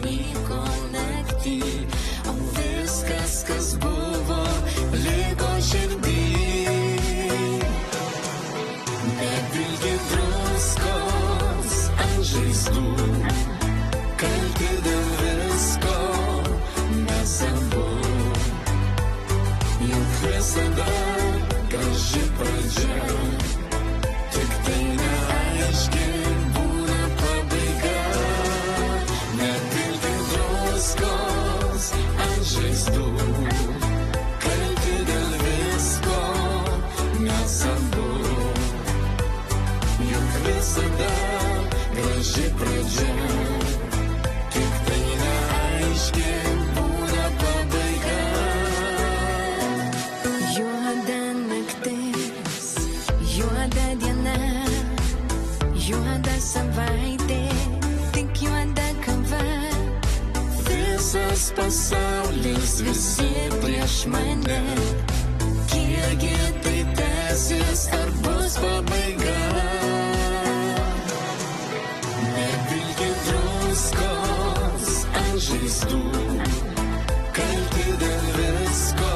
išnyko naktį, o viskas, kas buvo, liko širdį. Nepilki druskos ant žaizdų, kalti dėl visko mes abu. Juk visada graži pradžia, tik tai neaiški būna pabaiga. Nepilki druskos ant žaizdų, kalti dėl visko mes abu. Juk visada graži pradžia, tik tai neaiški būna pabaiga. Juoda naktis, juoda diena, juoda savaitė, tik juoda kava. Visas pasaulis, visi prieš mane, kiekgi tai tęsis, ar bus pabaiga. Nepilki druskos ant žaizdų, kalti dėl visko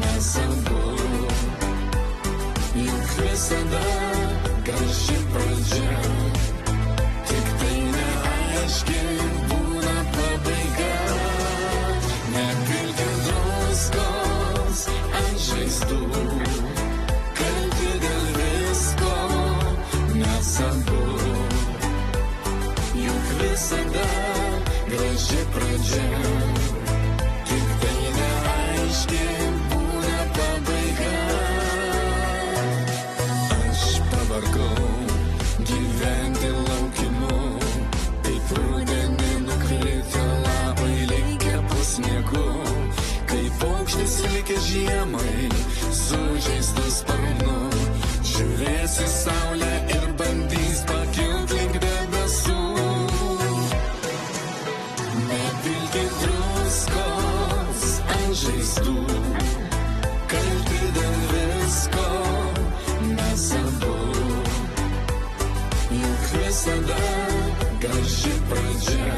mes abu. Juk visada graži pradžia, tik tai neaiški būna pabaiga. Nepilki druskos ant žaizdų, kalti dėl visko mes abu. Juk visada graži pradžia, tik tai neaiški būna pabaiga. Aš pavargau gyventi laukimu, kaip rudenį nukrito lapai likę po sniegu, kaip paukštis likęs žiemai sužeistų sparnu, žiūrės į saulę ir bandys pakilt link debesų. Nepilki druskos ant žaizdų, kalti dėl visko mes abu. Juk visada graži pradžia,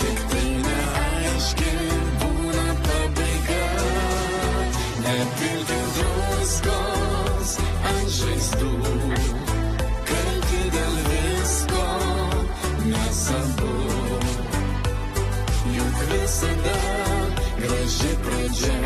tik tai neaiški būna pabaiga. Nepilki druskos ant žaizdų, kalti dėl visko mes abu. Juk visada graži pradžia,